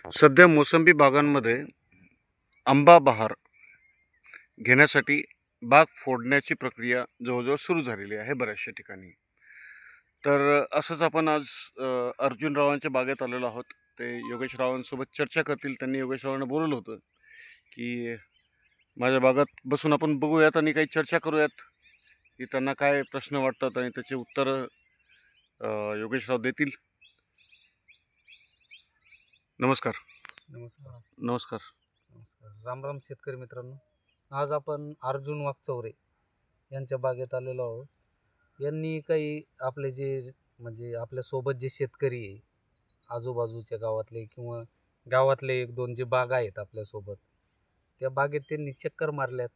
सध्या मोसंबी बागांमध्ये आंबा बहार घेण्यासाठी बाग फोडण्याची प्रक्रिया जवळजवळ सुरू झालेली आहे बऱ्याचशा ठिकाणी. तर असंच आपण आज अर्जुन रावांच्या बागेत आलेलो आहोत. ते योगेश रावांसोबत चर्चा करतील. त्यांनी योगेश रावांना बोलवलं होतं की माझ्या बागात बसून आपण बघूयात आणि काही चर्चा करूयात की त्यांना काय प्रश्न वाटतात आणि त्याचे उत्तरं योगेश राव देतील. नमस्कार. नमस्कार. नमस्कार. नमस्कार. राम राम शेतकरी मित्रांनो. आज आपण अर्जुन वाकचौरे यांच्या बागेत आलेलो आहोत. यांनी काही आपले जे म्हणजे आपल्यासोबत जे शेतकरी आहे आजूबाजूच्या गावातले किंवा गावातले एक दोन जे बाग आहेत आपल्यासोबत, त्या बागेत त्यांनी चक्कर मारल्यात,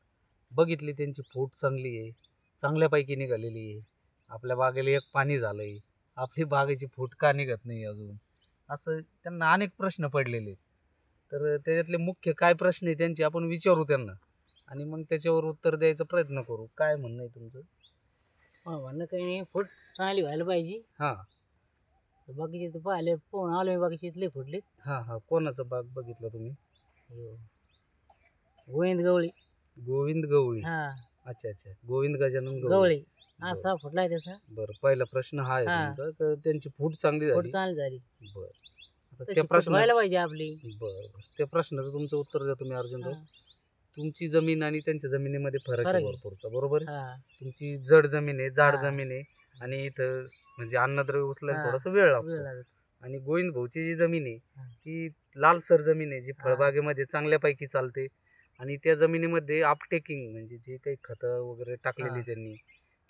बघितली त्यांची फूट चांगली आहे, चांगल्यापैकी निघालेली आहे. आपल्या बागेला एक पाणी झालं आहे, आपली बागेची फूट का निघत नाही अजून, असं त्यांना अनेक प्रश्न पडलेले आहेत. तर त्याच्यातले मुख्य काय प्रश्न आहे त्यांचे आपण विचारू त्यांना आणि मग त्याच्यावर उत्तर द्यायचा प्रयत्न करू. काय म्हणणं आहे तुमचं? म्हणणं काही नाही, फूट चांगली व्हायला पाहिजे. हां बाकीचे तर पाहिले पोहून आलो मी, बाकीचे इथले फुटले. हां कोणाचं बाग बघितलं तुम्ही? गोविंद गवळी. गोविंद गवळी. हा, अच्छा अच्छा, गोविंद गजानन गवळी. गवळी असा फुटलाय त्याचा. बरं, पहिला प्रश्न हा आहे हां. तुमचा, तर त्यांची फूट चांगली फूट झाली. चांगली झाली. बरं, आता तशी त्या फूट प्रश्न व्हायला पाहिजे आपली. बरं त्या प्रश्नाचं तुमचं उत्तर द्या तुम्ही अर्जुन राव. हा, तुमची जमीन आणि त्यांच्या जमिनीमध्ये फरक फरक आहे आहे. भरपूरचा, बरोबर आहे? हा, तुमची जड जमीन आहे, जाड हां. जमीन आहे आणि इथं म्हणजे अन्नद्रव्य उचलायला हां. थोडासा वेळ वेळ लागतो. लागत. आणि गोविंद भाऊची जी जमीन आहे हां. ती लालसर जमीन आहे, जी हां. फळबागेमध्ये चांगल्यापैकी चालते. आणि त्या जमिनीमध्ये अपटेकिंग म्हणजे जे काही खतं वगैरे टाकलेली हां. त्यांनी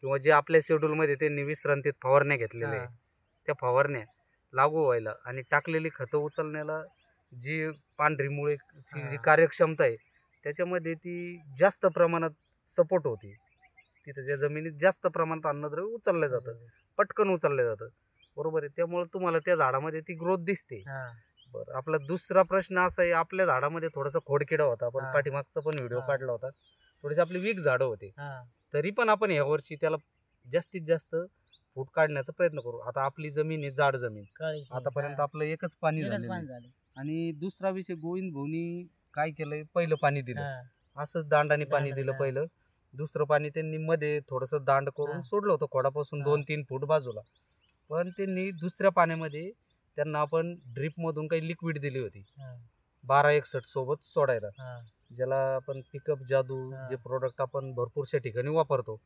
किंवा जे आपल्या शेड्यूलमध्ये त्यांनी विश्रांतीत फवारण्या घेतलेल्या आहे, हा, त्या फवारण्या लागू व्हायला आणि टाकलेली खतं उचलण्याला जी पांढरी मुळेची जी हां. कार्यक्षमता आहे त्याच्यामध्ये ती जास्त प्रमाणात सपोर्ट होती. तिथं त्या जमिनीत जास्त प्रमाणात अन्नद्रव्य उचललं जातं, पटकन उचललं जातं, बरोबर आहे. त्यामुळे तुम्हाला त्या झाडामध्ये ती ग्रोथ दिसते. हा, बरं, आपला दुसरा प्रश्न असा आहे, आपल्या झाडामध्ये थोडासा खोडकिडा होता. आपण हां. पाठीमागचा पण व्हिडिओ हां. काढला होता. थोडीशी आपली वीक झाडं होते, हा, तरी पण आपण यावर्षी त्याला जास्तीत जास्त फूट काढण्याचा प्रयत्न करू. आता आपली जमीन आहे जाड जमीन, काळीची. आतापर्यंत हा. आपलं एकच पाणी एकच झालेलं पाणी आहे. झालं. आणि दुसरा विषय, गोविंद भाऊनी काय केलंय, पहिलं पाणी दिलं हा, असंच दांडाने पाणी दांडाने, दिलं हा. पहिलं. दुसरं पाणी त्यांनी मध्ये थोडंसं दांड करून हा. सोडलं होतं खोडापासून हा. 2-3 फूट बाजूला. पण त्यांनी दुसऱ्या पाण्यामध्ये त्यांना आपण ड्रीपमधून काही लिक्विड दिली होती हा, 1261 सोबत सोडायला, हा, ज्याला आपण पिकअप जादू हा. जे प्रोडक्ट आपण भरपूरशा ठिकाणी वापरतो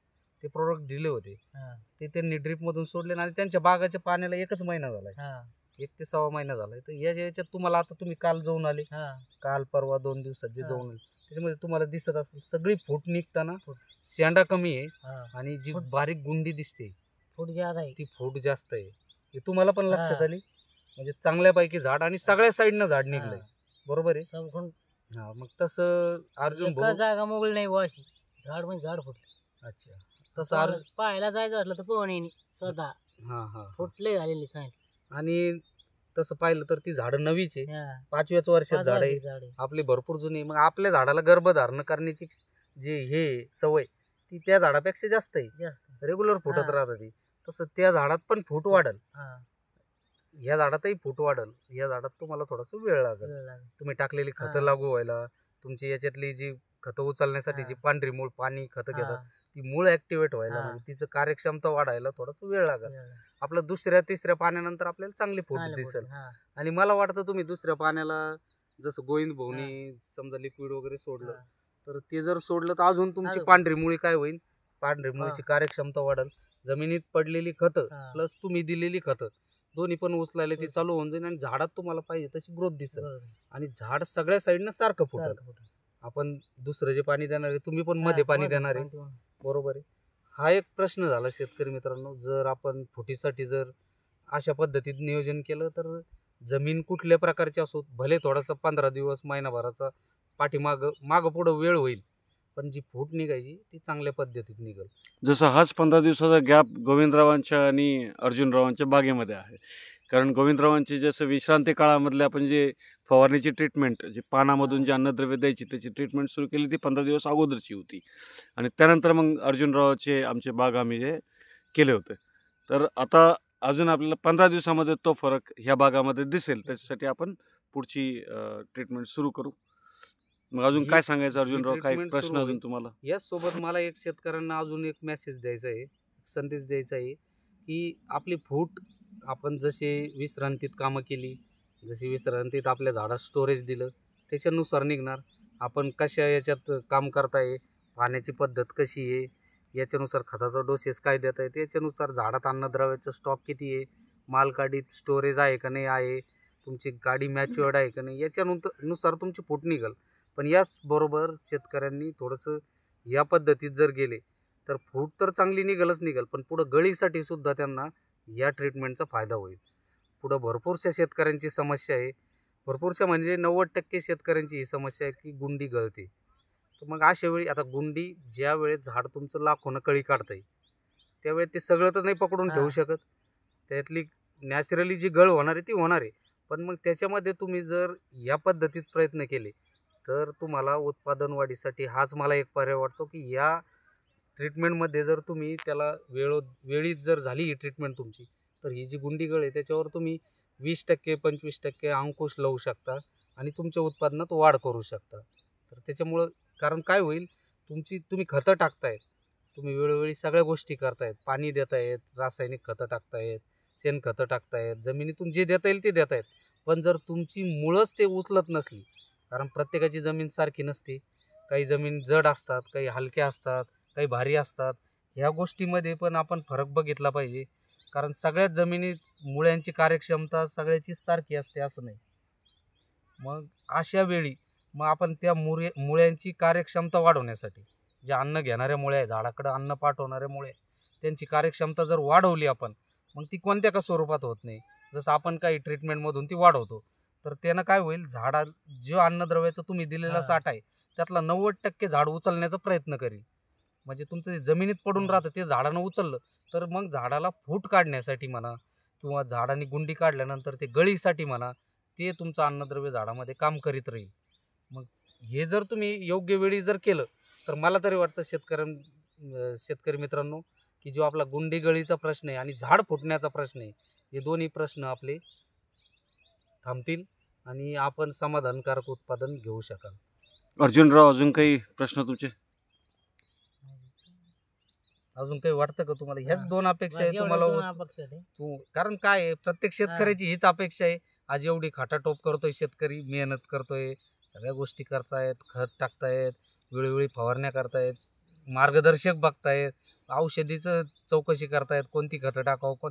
ते प्रोडक्ट दिले होते. हा, ते त्यांनी ड्रीपमधून सोडले आणि त्यांच्या बागाच्या पाण्याला 1च महिना झालाय, हा, 1 ते 1.25 महिना झालाय. तर याच्यात तुम्हाला, आता तुम्ही काल जाऊन आले, हा, काल परवा 2 दिवसात जे हा. जाऊन आले, त्याच्यामध्ये तुम्हाला दिसत असेल सगळी फूट निघताना फूट. शेंडा कमी आहे हा. आणि जी फूट. बारीक गुंडी दिसते फूट ज्यादा आहे. ती फूट जास्त आहे. हे तुम्हाला पण लक्षात हा. आली, म्हणजे चांगल्यापैकी झाड आणि सगळ्या साईडनं झाड निघलंय, हा. बरोबर आहे. समखून हा, मग तसं अर्जुन एका भाऊ. जागा मोकळी नाही बुवा अशी, झाड म्हणजे झाड फुटलं. अच्छा, तसं अर्जुन. कोणाला पाहायला जायचं असलं तर पोहून येईन स्वतः. हां हां. फुटले झालेली सांग. आणि तसं पाहिलं तर ती झाडं नवीच आहे, हा, 5व्याच वर्षात 5 झाड आहे, वर्षाची झाड आहे. आपली भरपूर जुनी. मग आपल्या झाडाला गर्भधारण करण्याची जी हे सवय ती त्या झाडापेक्षा जास्त आहे, जास्त. रेग्युलर फुटत हा. राहतं ती. तसं त्या झाडात पण फूट वाढल, हा, ह्या झाडातही फूट वाढल. या झाडात तुम्हाला थोडासा वेळ लागेल. वेळ लागेल. तुम्ही टाकलेली खतं हा. लागू व्हायला, तुमची याच्यातली जी खतं उचलण्यासाठी हा. जी पांढरी मूळ पाणी खतं घेतात हा, ती मूळ ॲक्टिवेट व्हायला, हा. म्हणजे तिचं कार्यक्षमता वाढायला थोडासा वेळ लागेल. वेळ लागेल. आपलं दुसऱ्या तिसऱ्या पाण्यानंतर आपल्याला चांगली फूट चांगलं दिसेल. फुटलं. हा, आणि मला वाटतं तुम्ही दुसऱ्या पाण्याला जसं गोविंद भाऊनी समजा लिक्विड वगैरे सोडलं, हा. तर ते जर सोडलं तर अजून तुमची अजून. पांढरी मुळी काय होईल, पांढरी मुळीची कार्यक्षमता वाढेल. जमिनीत पडलेली खतं हा. प्लस तुम्ही दिलेली खतं दोन्ही पण उचलायला ती चालू होऊन जाईल आणि झाडात तुम्हाला पाहिजे तशी ग्रोथ दिसेल बरोबर. आणि झाड सगळ्या साईडनं सारखं फुटेल. सारखं फुटलं. आपण दुसरं जे पाणी देणार आहे तुम्ही पण हा, मध्ये पाणी मध्ये देणार आहे, पाणी देऊन. बरोबर आहे. हा एक प्रश्न झाला शेतकरी मित्रांनो. जर आपण फुटीसाठी जर अशा पद्धतीत नियोजन केलं तर जमीन कुठल्या प्रकारची असो, भले थोडासा 15 दिवस महिनाभराचा मागं पुढं वेळ होईल, पण जी फूट निघायची ती चांगल्या पद्धतीत निघेल. जसं हाच 15 दिवसाचा गॅप गोविंदरावांच्या आणि अर्जुनरावांच्या बागेमध्ये आहे. कारण गोविंदरावांची जसं विश्रांती काळामधले आपण जे फवारणीची ट्रीटमेंट, जी पानामधून जे अन्नद्रव्य द्यायची त्याची ट्रीटमेंट सुरू केली ती 15 दिवस अगोदरची होती आणि त्यानंतर मग अर्जुनरावाचे आमचे बाग आम्ही जे केले होते. तर आता अजून आपल्याला 15 दिवसामध्ये तो फरक ह्या बागामध्ये दिसेल, त्याच्यासाठी आपण पुढची ट्रीटमेंट सुरू करू. मग अजून ही- काय सांगायचं ही अर्जुनराव? काही treatment प्रश्न सुरू अजून होईल. तुम्हाला? याचसोबत मला एक शेतकऱ्यांना अजून एक मेसेज द्यायचा आहे, संदेश द्यायचा आहे, की आपली फूट आपण जसे विश्रांतीत कामं केली, जशी विश्रांतीत आपल्या झाडात स्टोरेज दिलं, त्याच्यानुसार निघणार. आपण कशा याच्यात काम करताय, पाण्याची पद्धत कशी आहे, याच्यानुसार खताचा डोसेस काय देत आहे, त्याच्यानुसार झाडात अन्नद्रव्याचा स्टॉक किती आहे, मालगाडीत स्टोरेज आहे का नाही आहे, तुमची गाडी मॅच्युअर्ड आहे का नाही, नुसार तुमची फूट निघेल. पण याचबरोबर शेतकऱ्यांनी थोडंसं या पद्धतीत जर गेले तर फूट तर चांगली निघेल, पण पुढं गळीसाठी सुद्धा त्यांना या ट्रीटमेंटचा फायदा होईल. पुढं भरपूरशा शेतकऱ्यांची समस्या आहे, भरपूरशा म्हणजे 90% शेतकऱ्यांची ही समस्या आहे की गुंडी गळते. तर मग अशा वेळी आता गुंडी ज्या वेळेस झाड तुमचं लाखोनं कळी काढतंय त्यावेळेस ते सगळं तर नाही पकडून ठेवू शकत. त्यातली नॅचरली जी गळ होणार आहे ती होणार आहे. पण मग त्याच्यामध्ये तुम्ही जर या पद्धतीत प्रयत्न केले तर तुम्हाला उत्पादन वाढीसाठी हाच मला एक पर्याय वाटतो की या ट्रीटमेंटमध्ये जर तुम्ही त्याला वेळीच जर झाली ही ट्रीटमेंट तुमची, तर ही जी गुंडी गळ आहे त्याच्यावर तुम्ही 20% 25% अंकुश लावू शकता आणि तुमच्या उत्पादनात वाढ करू शकता. तर त्याच्यामुळं कारण काय होईल, तुम्ही खतं टाकताय, तुम्ही वेळोवेळी सगळ्या गोष्टी करतायत, पाणी देतायत, रासायनिक खतं टाकतायत, शेणखतं टाकतायत, जमिनीतून जे देता येईल ते देतायत. पण जर तुमची मुळंच ते उचलत नसली, कारण प्रत्येकाची जमीन सारखी नसते, काही जमीन जड असतात, काही हलक्या असतात, काही भारी असतात. ह्या गोष्टीमध्ये पण आपण फरक बघितला पाहिजे. कारण सगळ्याच जमिनीत मुळ्यांची कार्यक्षमता सगळ्याचीच सारखी असते असं नाही. मग अशा वेळी मग आपण त्या मुळ्यांची कार्यक्षमता वाढवण्यासाठी ज्या अन्न घेणाऱ्या मुळ्या आहे, झाडाकडं अन्न पाठवणाऱ्या मुळ्या आहे, त्यांची कार्यक्षमता जर वाढवली आपण, मग ती कोणत्या का स्वरूपात होत नाही. जसं आपण काही ट्रीटमेंटमधून ती वाढवतो, तर त्यानं काय होईल, जो अन्नद्रव्याचा तुम्ही दिलेला साठा आहे त्यातला 90% झाड उचलण्याचा प्रयत्न करील. म्हणजे तुमचं जे जमिनीत पडून राहतं ते झाडानं उचललं तर मग झाडाला फूट काढण्यासाठी म्हणा किंवा झाडाने गुंडी काढल्यानंतर ते गळीसाठी म्हणा, ते तुमचं अन्नद्रव्य झाडामध्ये काम करीत राहील. मग हे जर तुम्ही योग्य वेळी जर केलं तर मला तरी वाटतं शेतकरी मित्रांनो की जो आपला गुंडी गळीचा प्रश्न आहे आणि झाड फुटण्याचा प्रश्न आहे, हे दोन्ही प्रश्न आपले थांबतील आणि आपण समाधानकारक उत्पादन घेऊ शकाल. अर्जुनराव, अजून काही प्रश्न तुमचे? अजून काही वाटतं का तुम्हाला? ह्याच हां. दोन अपेक्षा आहे बस एवढ्या तुम्हाला. दोन अपेक्षा आहे. कारण काय आहे, प्रत्येक शेतकऱ्याची हीच अपेक्षा आहे. आज एवढी खाटाटोप करतोय शेतकरी, मेहनत करतोय, सगळ्या गोष्टी करतायत, खत टाकतायत, वेळोवेळी फवारण्या करतायत, मार्गदर्शक बघतायत, औषधीचं चौकशी करतायत, कोणती खतं टाकावं,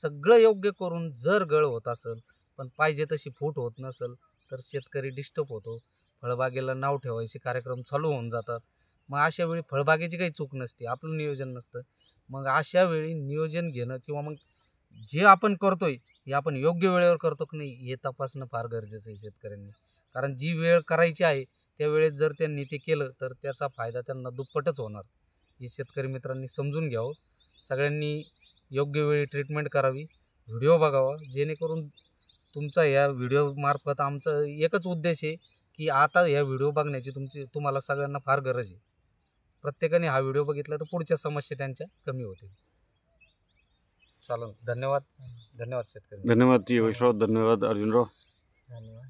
सगळं योग्य करून जर गळ होत असेल पण पाहिजे तशी फूट होत नसेल तर शेतकरी डिस्टर्ब होतो. फळबागेला नाव ठेवायचे कार्यक्रम चालू होऊन जातात. मग अशा वेळी फळबागेची काही चूक नसते, आपलं नियोजन नसतं. मग अशा वेळी नियोजन घेणं किंवा मग जे आपण करतोय हे आपण योग्य वेळेवर करतो की नाही हे तपासणं फार गरजेचं आहे शेतकऱ्यांनी. कारण जी वेळ करायची आहे त्या वेळेत जर त्यांनी ते केलं तर त्याचा फायदा त्यांना दुप्पटच होणार. हे शेतकरी मित्रांनी समजून घ्यावं. सगळ्यांनी योग्य वेळी ट्रीटमेंट करावी, व्हिडिओ बघावा, जेणेकरून तुमचा या व्हिडिओमार्फत आमचं एकच उद्देश आहे की आता ह्या व्हिडिओ बघण्याची तुम्हाला सगळ्यांना फार गरज आहे. प्रत्येकाने हा व्हिडिओ बघितला तर पुढच्या समस्या त्यांच्या कमी होतील. चालेल, धन्यवाद. धन्यवाद शेतकरी. धन्यवाद योगेशराव, धन्यवाद अर्जुनराव. धन्यवाद.